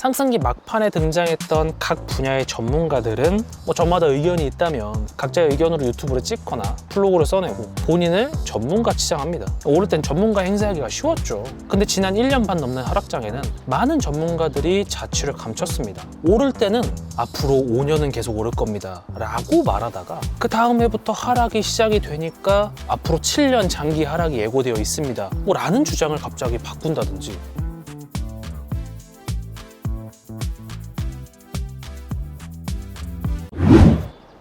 상승기 막판에 등장했던 각 분야의 전문가들은 저마다 의견이 있다면 각자의 의견으로 유튜브를 찍거나 블로그를 써내고 본인을 전문가 치장합니다. 오를 땐 전문가 행세하기가 쉬웠죠. 근데 지난 1년 반 넘는 하락장에는 많은 전문가들이 자취를 감췄습니다. 오를 때는 앞으로 5년은 계속 오를 겁니다 라고 말하다가 그 다음 해부터 하락이 시작이 되니까 앞으로 7년 장기 하락이 예고되어 있습니다 라는 주장을 갑자기 바꾼다든지.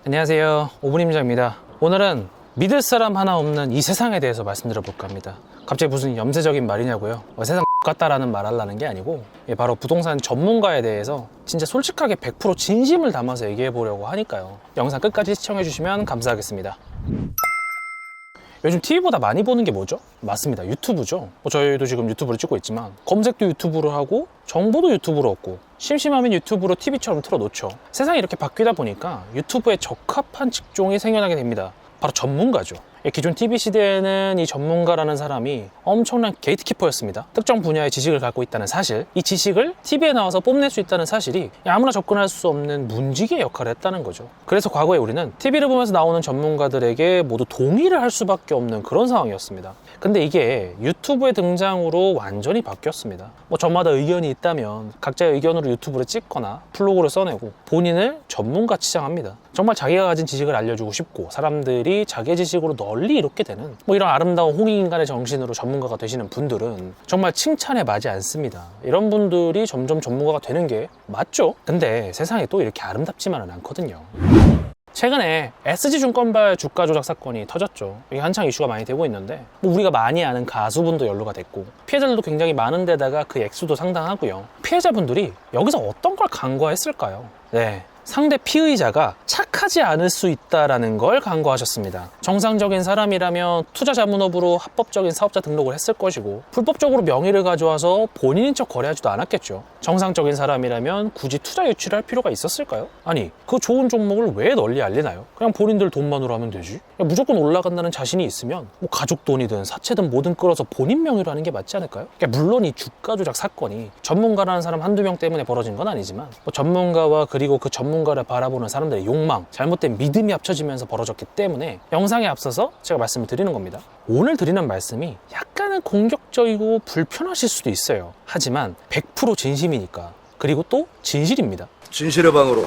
안녕하세요, 오분임자입니다. 오늘은 믿을 사람 하나 없는 이 세상에 대해서 말씀드려볼까 합니다. 갑자기 무슨 염세적인 말이냐고요? 세상 같다라는 말 하려는 게 아니고 바로 부동산 전문가에 대해서 진짜 솔직하게 100% 진심을 담아서 얘기해 보려고 하니까요. 영상 끝까지 시청해 주시면 감사하겠습니다. 요즘 TV보다 많이 보는 게 뭐죠? 맞습니다, 유튜브죠. 저희도 지금 유튜브를 찍고 있지만 검색도 유튜브로 하고 정보도 유튜브로 얻고 심심하면 유튜브로 TV처럼 틀어놓죠. 세상이 이렇게 바뀌다 보니까 유튜브에 적합한 직종이 생겨나게 됩니다. 바로 전문가죠. 기존 TV 시대에는 이 전문가라는 사람이 엄청난 게이트키퍼였습니다. 특정 분야의 지식을 갖고 있다는 사실, 이 지식을 TV에 나와서 뽐낼 수 있다는 사실이 아무나 접근할 수 없는 문지기의 역할을 했다는 거죠. 그래서 과거에 우리는 TV를 보면서 나오는 전문가들에게 모두 동의를 할 수밖에 없는 그런 상황이었습니다. 근데 이게 유튜브의 등장으로 완전히 바뀌었습니다. 저마다 의견이 있다면 각자의 의견으로 유튜브를 찍거나 블로그를 써내고 본인을 전문가 치장합니다. 정말 자기가 가진 지식을 알려주고 싶고 사람들이 자기의 지식으로 널리 이롭게 되는 이런 아름다운 홍익인간의 정신으로 전문가가 되시는 분들은 정말 칭찬에 맞지 않습니다. 이런 분들이 점점 전문가가 되는 게 맞죠? 근데 세상이 또 이렇게 아름답지만은 않거든요. 최근에 SG증권발 주가 조작 사건이 터졌죠. 이게 한창 이슈가 많이 되고 있는데 우리가 많이 아는 가수분도 연루가 됐고 피해자들도 굉장히 많은 데다가 그 액수도 상당하고요. 피해자분들이 여기서 어떤 걸 간과했을까요? 상대 피의자가 착하지 않을 수 있다는 걸 간과하셨습니다. 정상적인 사람이라면 투자자문업으로 합법적인 사업자 등록을 했을 것이고 불법적으로 명의를 가져와서 본인인 척 거래하지도 않았겠죠. 정상적인 사람이라면 굳이 투자 유치를 할 필요가 있었을까요? 아니, 그 좋은 종목을 왜 널리 알리나요? 그냥 본인들 돈만으로 하면 되지. 무조건 올라간다는 자신이 있으면 가족 돈이든 사채든 뭐든 끌어서 본인 명의로 하는 게 맞지 않을까요? 물론 이 주가 조작 사건이 전문가라는 사람 한두 명 때문에 벌어진 건 아니지만 전문가와 그리고 그 전문가를 바라보는 사람들의 욕망, 잘못된 믿음이 합쳐지면서 벌어졌기 때문에 영상에 앞서서 제가 말씀을 드리는 겁니다. 오늘 드리는 말씀이 약간은 공격적이고 불편하실 수도 있어요. 하지만 100% 진심이니까, 그리고 또 진실입니다. 진실의 방으로.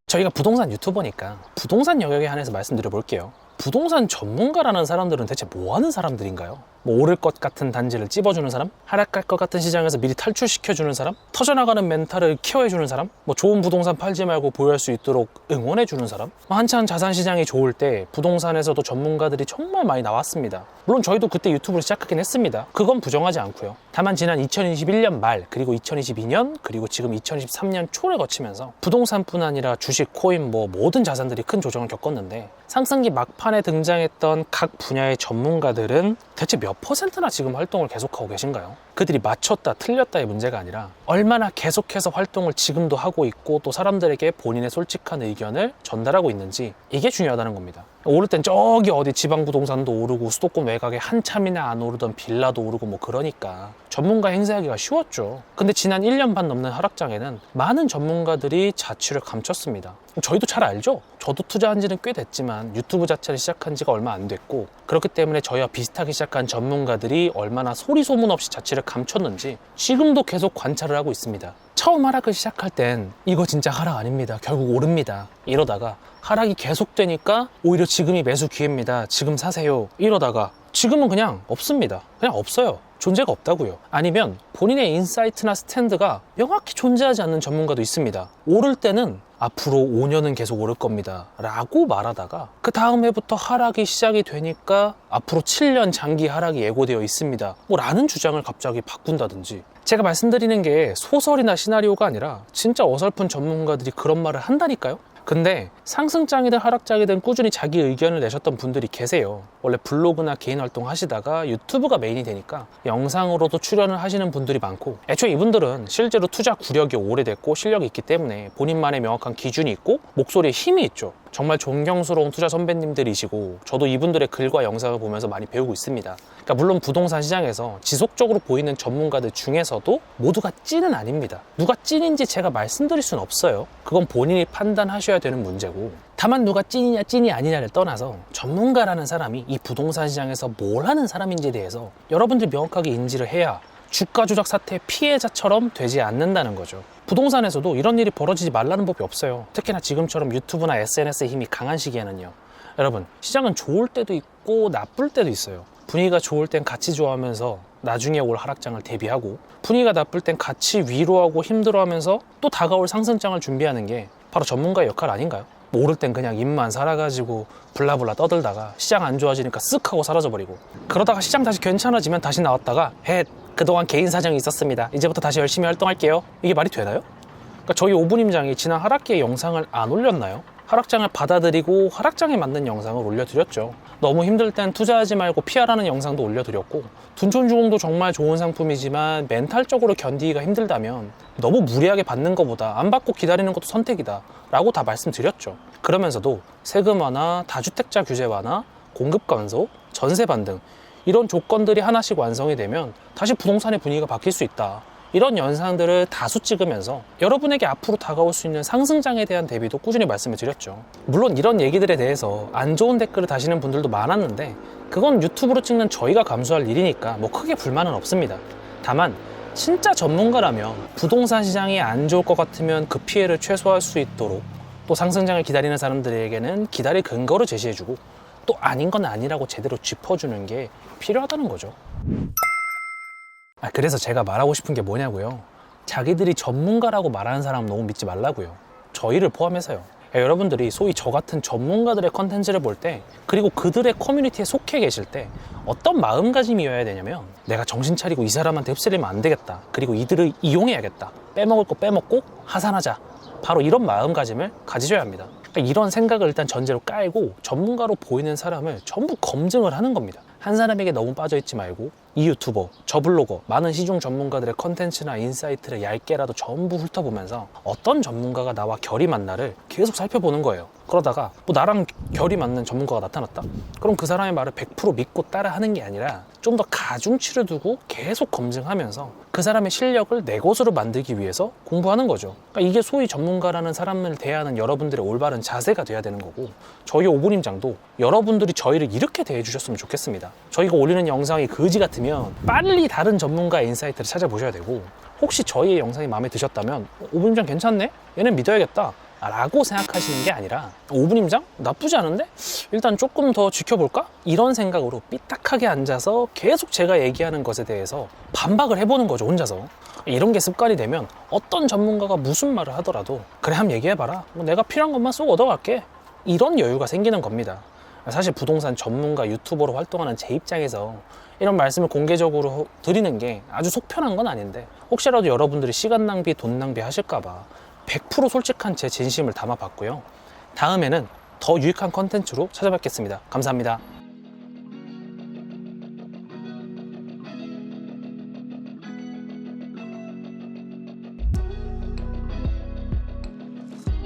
저희가 부동산 유튜버니까 부동산 영역에 한해서 말씀드려 볼게요. 부동산 전문가라는 사람들은 대체 뭐 하는 사람들인가요? 오를 것 같은 단지를 찝어주는 사람? 하락할 것 같은 시장에서 미리 탈출시켜주는 사람? 터져나가는 멘탈을 케어해주는 사람? 좋은 부동산 팔지 말고 보유할 수 있도록 응원해주는 사람? 한참 자산 시장이 좋을 때 부동산에서도 전문가들이 정말 많이 나왔습니다. 물론 저희도 그때 유튜브를 시작하긴 했습니다. 그건 부정하지 않고요. 다만 지난 2021년 말, 그리고 2022년, 그리고 지금 2023년 초를 거치면서 부동산뿐 아니라 주식, 코인, 모든 자산들이 큰 조정을 겪었는데 상승기 막판에 등장했던 각 분야의 전문가들은 대체 몇 %나 지금 활동을 계속하고 계신가요? 그들이 맞췄다 틀렸다의 문제가 아니라 얼마나 계속해서 활동을 지금도 하고 있고 또 사람들에게 본인의 솔직한 의견을 전달하고 있는지, 이게 중요하다는 겁니다. 오를 땐 저기 어디 지방 부동산도 오르고 수도권 외곽에 한참이나 안 오르던 빌라도 오르고 그러니까 전문가 행세하기가 쉬웠죠. 근데 지난 1년 반 넘는 하락장에는 많은 전문가들이 자취를 감췄습니다. 저희도 잘 알죠? 저도 투자한 지는 꽤 됐지만 유튜브 자체를 시작한 지가 얼마 안 됐고, 그렇기 때문에 저희와 비슷하게 시작한 전문가들이 얼마나 소리 소문 없이 자취를 감췄는지 지금도 계속 관찰을 하고 있습니다. 처음 하락을 시작할 땐 이거 진짜 하락 아닙니다, 결국 오릅니다 이러다가 하락이 계속되니까 오히려 지금이 매수 기회입니다, 지금 사세요 이러다가 지금은 그냥 없습니다. 그냥 없어요. 존재가 없다고요. 아니면 본인의 인사이트나 스탠드가 명확히 존재하지 않는 전문가도 있습니다. 오를 때는 앞으로 5년은 계속 오를 겁니다 라고 말하다가 그 다음 해부터 하락이 시작이 되니까 앞으로 7년 장기 하락이 예고되어 있습니다 라는 주장을 갑자기 바꾼다든지. 제가 말씀드리는 게 소설이나 시나리오가 아니라 진짜 어설픈 전문가들이 그런 말을 한다니까요. 근데 상승장이든 하락장이든 꾸준히 자기 의견을 내셨던 분들이 계세요. 원래 블로그나 개인 활동 하시다가 유튜브가 메인이 되니까 영상으로도 출연을 하시는 분들이 많고, 애초에 이분들은 실제로 투자 구력이 오래됐고 실력이 있기 때문에 본인만의 명확한 기준이 있고 목소리에 힘이 있죠. 정말 존경스러운 투자 선배님들이시고 저도 이분들의 글과 영상을 보면서 많이 배우고 있습니다. 그러니까 물론 부동산 시장에서 지속적으로 보이는 전문가들 중에서도 모두가 찐은 아닙니다. 누가 찐인지 제가 말씀드릴 수는 없어요. 그건 본인이 판단하셔야 되는 문제고, 다만 누가 찐이냐 찐이 아니냐를 떠나서 전문가라는 사람이 이 부동산 시장에서 뭘 하는 사람인지에 대해서 여러분들이 명확하게 인지를 해야 주가 조작 사태의 피해자처럼 되지 않는다는 거죠. 부동산에서도 이런 일이 벌어지지 말라는 법이 없어요. 특히나 지금처럼 유튜브나 SNS의 힘이 강한 시기에는요. 여러분, 시장은 좋을 때도 있고 나쁠 때도 있어요. 분위기가 좋을 땐 같이 좋아하면서 나중에 올 하락장을 대비하고, 분위기가 나쁠 땐 같이 위로하고 힘들어하면서 또 다가올 상승장을 준비하는 게 바로 전문가의 역할 아닌가요? 모를 땐 그냥 입만 살아가지고 블라블라 떠들다가 시장 안 좋아지니까 쓱 하고 사라져버리고, 그러다가 시장 다시 괜찮아지면 다시 나왔다가 그동안 개인 사정이 있었습니다, 이제부터 다시 열심히 활동할게요. 이게 말이 되나요? 그러니까 저희 오분임장이 지난 하락기에 영상을 안 올렸나요? 하락장을 받아들이고 하락장에 맞는 영상을 올려드렸죠. 너무 힘들 땐 투자하지 말고 피하라는 영상도 올려드렸고, 둔촌주공도 정말 좋은 상품이지만 멘탈적으로 견디기가 힘들다면 너무 무리하게 받는 것보다 안 받고 기다리는 것도 선택이다 라고 다 말씀드렸죠. 그러면서도 세금 완화, 다주택자 규제 완화, 공급 감소, 전세 반등, 이런 조건들이 하나씩 완성이 되면 다시 부동산의 분위기가 바뀔 수 있다, 이런 영상들을 다수 찍으면서 여러분에게 앞으로 다가올 수 있는 상승장에 대한 대비도 꾸준히 말씀을 드렸죠. 물론 이런 얘기들에 대해서 안 좋은 댓글을 다시는 분들도 많았는데 그건 유튜브로 찍는 저희가 감수할 일이니까 뭐 크게 불만은 없습니다. 다만 진짜 전문가라면 부동산 시장이 안 좋을 것 같으면 그 피해를 최소화할 수 있도록, 또 상승장을 기다리는 사람들에게는 기다릴 근거를 제시해주고, 또 아닌 건 아니라고 제대로 짚어주는 게 필요하다는 거죠. 그래서 제가 말하고 싶은 게 뭐냐고요. 자기들이 전문가라고 말하는 사람 너무 믿지 말라고요. 저희를 포함해서요. 여러분들이 소위 저 같은 전문가들의 컨텐츠를 볼 때, 그리고 그들의 커뮤니티에 속해 계실 때 어떤 마음가짐이어야 되냐면, 내가 정신 차리고 이 사람한테 휩쓸리면 안 되겠다, 그리고 이들을 이용해야겠다, 빼먹을 거 빼먹고 하산하자, 바로 이런 마음가짐을 가지셔야 합니다. 그러니까 이런 생각을 일단 전제로 깔고 전문가로 보이는 사람을 전부 검증을 하는 겁니다. 한 사람에게 너무 빠져있지 말고 이 유튜버, 저 블로거, 많은 시중 전문가들의 컨텐츠나 인사이트를 얇게라도 전부 훑어보면서 어떤 전문가가 나와 결이 맞나를 계속 살펴보는 거예요. 그러다가 뭐 나랑 결이 맞는 전문가가 나타났다? 그럼 그 사람의 말을 100% 믿고 따라하는 게 아니라 좀 더 가중치를 두고 계속 검증하면서 그 사람의 실력을 내 것으로 만들기 위해서 공부하는 거죠. 그러니까 이게 소위 전문가라는 사람을 대하는 여러분들의 올바른 자세가 돼야 되는 거고, 저희 오분임장도 여러분들이 저희를 이렇게 대해주셨으면 좋겠습니다. 저희가 올리는 영상이 거지 같으면 빨리 다른 전문가의 인사이트를 찾아보셔야 되고, 혹시 저희의 영상이 마음에 드셨다면 오분임장 괜찮네? 얘는 믿어야겠다 라고 생각하시는 게 아니라, 오분임장? 나쁘지 않은데? 일단 조금 더 지켜볼까? 이런 생각으로 삐딱하게 앉아서 계속 제가 얘기하는 것에 대해서 반박을 해보는 거죠, 혼자서. 이런 게 습관이 되면 어떤 전문가가 무슨 말을 하더라도 그래, 한번 얘기해봐라, 뭐 내가 필요한 것만 쏙 얻어갈게, 이런 여유가 생기는 겁니다. 사실 부동산 전문가 유튜버로 활동하는 제 입장에서 이런 말씀을 공개적으로 드리는 게 아주 속편한 건 아닌데, 혹시라도 여러분들이 시간 낭비, 돈 낭비 하실까봐 100% 솔직한 제 진심을 담아봤고요. 다음에는 더 유익한 컨텐츠로 찾아뵙겠습니다. 감사합니다.